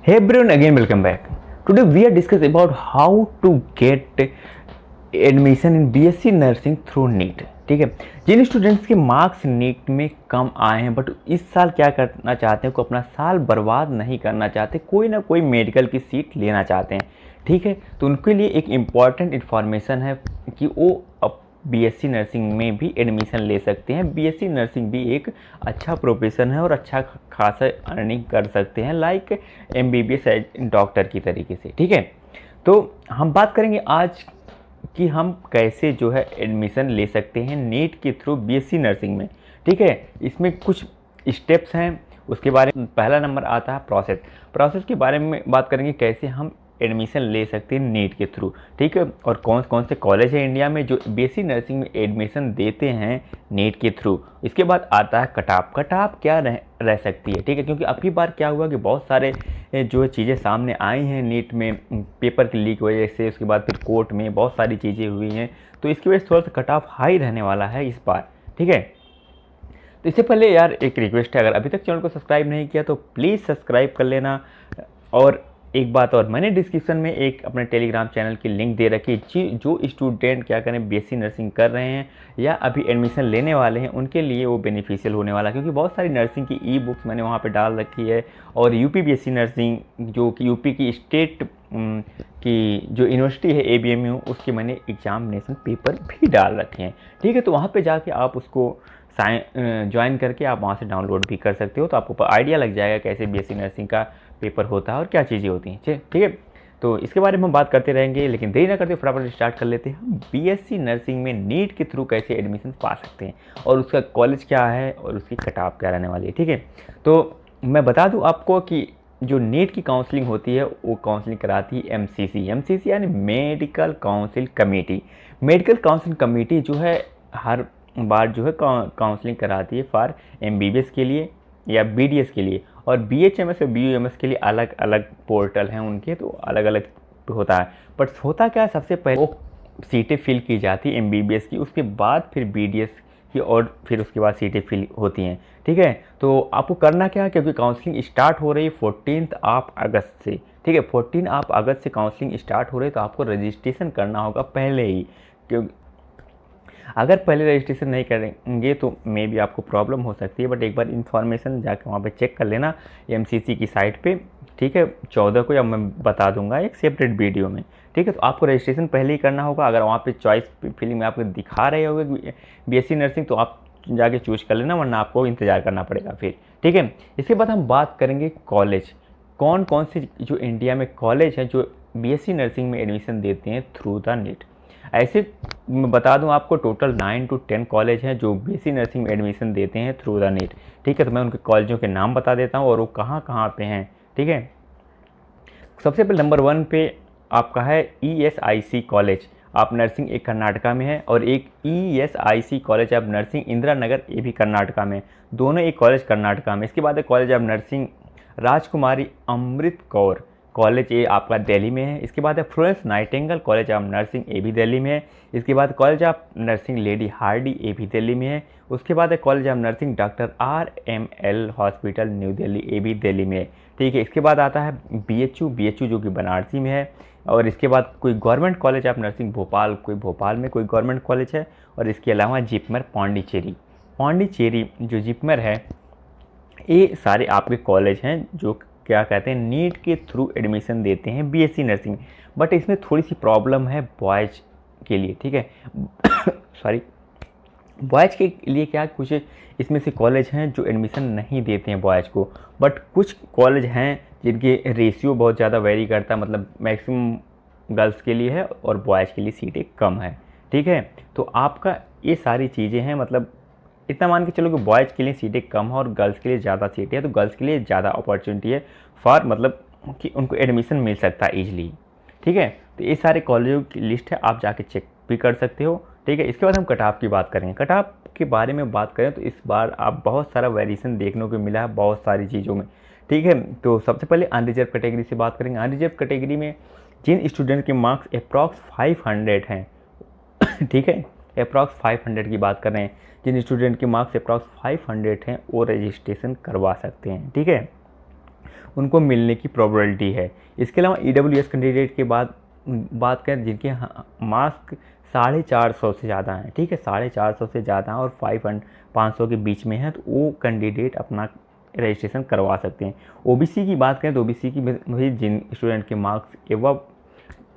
Hey everyone, again welcome back. Today we are discussing about how to get admission in BSc nursing through NEET. ठीक है, जिन students के marks NEET में कम आए हैं बट इस साल क्या करना चाहते हैं, को अपना साल बर्बाद नहीं करना चाहते, कोई ना कोई मेडिकल की सीट लेना चाहते हैं। ठीक है, तो उनके लिए एक इम्पॉर्टेंट इन्फॉर्मेशन है कि वो अब बीएससी नर्सिंग में भी एडमिशन ले सकते हैं। बीएससी नर्सिंग भी एक अच्छा प्रोफेशन है और अच्छा खासा अर्निंग कर सकते हैं, लाइक एमबीबीएस डॉक्टर की तरीके से। ठीक है, तो हम बात करेंगे आज कि हम कैसे जो है एडमिशन ले सकते हैं नीट के थ्रू बीएससी नर्सिंग में। ठीक है, इसमें कुछ स्टेप्स हैं, उसके बारे में पहला नंबर आता है प्रोसेस के बारे में बात करेंगे, कैसे हम एडमिशन ले सकते हैं नीट के थ्रू। ठीक है, और कौन कौन से कॉलेज है इंडिया में जो बीएससी नर्सिंग में एडमिशन देते हैं नीट के थ्रू। इसके बाद आता है कट ऑफ क्या रह सकती है। ठीक है, क्योंकि अबकी बार क्या हुआ कि बहुत सारे जो चीज़ें सामने आई हैं नीट में, पेपर की लीक वजह से, उसके बाद फिर कोर्ट में बहुत सारी चीज़ें हुई हैं, तो इसकी वजह से थोड़ा सा कट ऑफ हाई रहने वाला है इस बार। ठीक है, तो इससे पहले यार एक रिक्वेस्ट है, अगर अभी तक चैनल को सब्सक्राइब नहीं किया तो प्लीज़ सब्सक्राइब कर लेना। और एक बात और, मैंने डिस्क्रिप्शन में एक अपने टेलीग्राम चैनल की लिंक दे रखी है, जो स्टूडेंट क्या करें बीएससी नर्सिंग कर रहे हैं या अभी एडमिशन लेने वाले हैं, उनके लिए वो बेनिफिशियल होने वाला है, क्योंकि बहुत सारी नर्सिंग की ई बुक्स मैंने वहाँ पे डाल रखी है। और यूपी बीएससी नर्सिंग जो कि यूपी की स्टेट की जो यूनिवर्सिटी है ABMU, उसके मैंने एग्जामिनेशन पेपर भी डाल रखे हैं। ठीक है, तो वहाँ पर जाके आप उसको ज्वाइन करके आप वहाँ से डाउनलोड भी कर सकते हो, तो आपको आइडिया लग जाएगा कैसे बीएससी नर्सिंग का पेपर होता है और क्या चीज़ें होती हैं। ठीक है, तो इसके बारे में हम बात करते रहेंगे, लेकिन देरी ना करते फटाफट स्टार्ट कर लेते हैं। हम बीएससी नर्सिंग में नीट के थ्रू कैसे एडमिशन पा सकते हैं और उसका कॉलेज क्या है और उसकी कट ऑफ क्या रहने वाली है। ठीक है, तो मैं बता दूं आपको कि जो नीट की काउंसलिंग होती है वो काउंसलिंग कराती है एमसीसी यानी medical council committee. Medical council committee जो है हर बार जो है काउंसलिंग कराती है फॉर एमबीबीएस के लिए या बीडीएस के लिए, और बीएचएमएस और बीयूएमएस के लिए अलग अलग पोर्टल हैं उनके, तो अलग अलग होता है। बट होता क्या है, सबसे पहले वो सीटें फिल की जाती है एमबीबीएस की, उसके बाद फिर बीडीएस की, और फिर उसके बाद सीटें फिल होती हैं। ठीक है, तो आपको करना क्या है, क्योंकि काउंसलिंग स्टार्ट हो रही है 14 अगस्त से। ठीक है, 14 अगस्त से काउंसलिंग स्टार्ट हो रही है, तो आपको रजिस्ट्रेशन करना होगा पहले ही, क्योंकि अगर पहले रजिस्ट्रेशन नहीं करेंगे तो मे बी आपको प्रॉब्लम हो सकती है। बट एक बार इन्फॉर्मेशन जाकर वहाँ पे चेक कर लेना एमसीसी की साइट पे। ठीक है, 14 को, या मैं बता दूंगा एक सेपरेट वीडियो में। ठीक है, तो आपको रजिस्ट्रेशन पहले ही करना होगा। अगर वहाँ पे चॉइस फिलिंग में आपको दिखा रहे होगे बीएससी नर्सिंग, तो आप जाके चूज कर लेना, वरना आपको इंतज़ार करना पड़ेगा फिर। ठीक है, इसके बाद हम बात करेंगे कॉलेज, कौन कौन से जो इंडिया में कॉलेज हैं जो बीएससी नर्सिंग में एडमिशन देते हैं थ्रू द नीट। ऐसे मैं बता दूं आपको, टोटल 9 to 10 कॉलेज हैं जो बीएससी नर्सिंग में एडमिशन देते हैं थ्रू द नीट। ठीक है, तो मैं उनके कॉलेजों के नाम बता देता हूं और वो कहाँ कहाँ पे हैं। ठीक है, सबसे पहले नंबर 1 पे आपका है ESIC कॉलेज ऑफ नर्सिंग, एक कर्नाटका में है, और एक ESIC college of nursing Indira Nagar, ये भी कर्नाटका में। दोनों एक कॉलेज कर्नाटका में। इसके बाद है college of nursing Rajkumari Amrit Kaur college, ये आपका दिल्ली में है। इसके बाद है Florence Nightingale college of nursing, ये भी दिल्ली में है। इसके बाद college of nursing lady Hardy, ये भी दिल्ली में है। उसके बाद है college of nursing doctor RML hospital new Delhi, ये भी दिल्ली में है। ठीक है, इसके बाद आता है BHU जो कि बनारसी में है। और इसके बाद कोई government college of nursing Bhopal, कोई भोपाल में कोई गवर्नमेंट कॉलेज है। और इसके अलावा जिपमर पौंडीचेरी जो जिपमर है, ये सारे आपके कॉलेज हैं जो क्या कहते हैं नीट के थ्रू एडमिशन देते हैं बीएससी नर्सिंग। बट इसमें थोड़ी सी प्रॉब्लम है बॉयज़ के लिए। ठीक है सॉरी, बॉयज़ के लिए क्या, कुछ इसमें से कॉलेज हैं जो एडमिशन नहीं देते हैं बॉयज़ को, बट कुछ कॉलेज हैं जिनके रेशियो बहुत ज़्यादा वेरी करता है, मतलब मैक्सिमम गर्ल्स के लिए है और बॉयज़ के लिए सीटें कम है। ठीक है, तो आपका ये सारी चीज़ें हैं, मतलब इतना मान के चलो कि बॉयज़ के लिए सीटें कम है और गर्ल्स के लिए ज़्यादा सीटें हैं, तो गर्ल्स के लिए ज़्यादा अपॉर्चुनिटी है फॉर, मतलब कि उनको एडमिशन मिल सकता है ईजिली। ठीक है, तो ये सारे कॉलेजों की लिस्ट है, आप जाके चेक भी कर सकते हो। ठीक है, इसके बाद हम कट ऑफ की बात करेंगे। कट ऑफ के बारे में बात करें तो इस बार आप बहुत सारा वेरिएशन देखने को मिला है बहुत सारी चीज़ों में। ठीक है, तो सबसे पहले अनरिजर्व कैटेगरी से बात करेंगे। अनरिजर्व कैटेगरी में जिन स्टूडेंट के मार्क्स अप्रॉक्स 500 हैं ठीक है, अप्रॉक्स 500 की बात कर रहे हैं, जिन स्टूडेंट के मार्क्स अप्रॉक्स 500 हैं वो रजिस्ट्रेशन करवा सकते हैं। ठीक है, उनको मिलने की प्रोबेबिलिटी है। इसके अलावा EWS कैंडिडेट के बाद बात करें जिनके मार्क्स 450 से ज़्यादा हैं, ठीक है, 450 से ज़्यादा और 500 के बीच में है, तो वो कैंडिडेट अपना रजिस्ट्रेशन करवा सकते हैं। OBC की बात करें तो OBC की वही जिन स्टूडेंट के मार्क्स एवं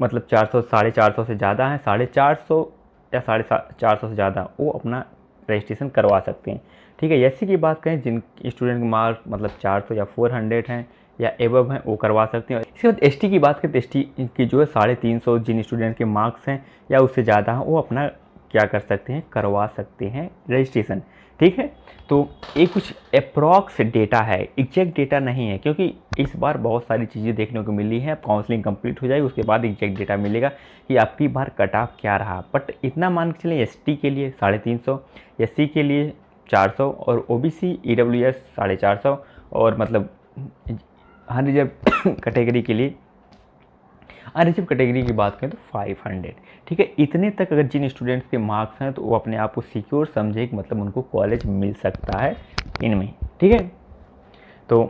मतलब 400 450 से ज़्यादा हैं, 450 या 450 से ज़्यादा, वो अपना रजिस्ट्रेशन करवा सकते हैं, ठीक है। SC की बात करें जिन स्टूडेंट के मार्क्स मतलब 400 या 400 हैं या एबव हैं, वो करवा सकते हैं। इसके बाद ST की बात करें तो ST की जो है 350 जिन स्टूडेंट के मार्क्स हैं या उससे ज़्यादा हैं, वो अपना क्या कर सकते हैं, करवा सकते हैं रजिस्ट्रेशन, ठीक है। तो ये कुछ अप्रॉक्स डेटा है, एग्जैक्ट डेटा नहीं है, क्योंकि इस बार बहुत सारी चीज़ें देखने को मिली है। काउंसलिंग कंप्लीट हो जाएगी उसके बाद एग्जैक्ट डेटा मिलेगा कि आपकी बार कट ऑफ क्या रहा। बट इतना मान के चलिए ST के लिए 350, SC के लिए 400 और OBC EWS 450 और मतलब अनरिजर्व कैटेगरी के लिए, अनरिजर्व कैटेगरी की बात करें तो 500, ठीक है। इतने तक अगर जिन स्टूडेंट्स के मार्क्स हैं तो वो अपने आप को सिक्योर समझे कि मतलब उनको कॉलेज मिल सकता है इनमें, ठीक है। तो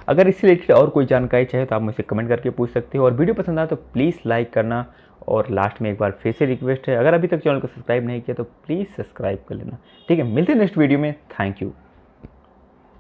अगर इससे रिलेटेड और कोई जानकारी चाहिए तो आप मुझसे कमेंट करके पूछ सकते हो, और वीडियो पसंद आए तो प्लीज़ लाइक करना, और लास्ट में एक बार फिर से रिक्वेस्ट है, अगर अभी तक चैनल को सब्सक्राइब नहीं किया तो प्लीज़ सब्सक्राइब कर लेना, ठीक है। मिलते हैं नेक्स्ट वीडियो में, थैंक यू।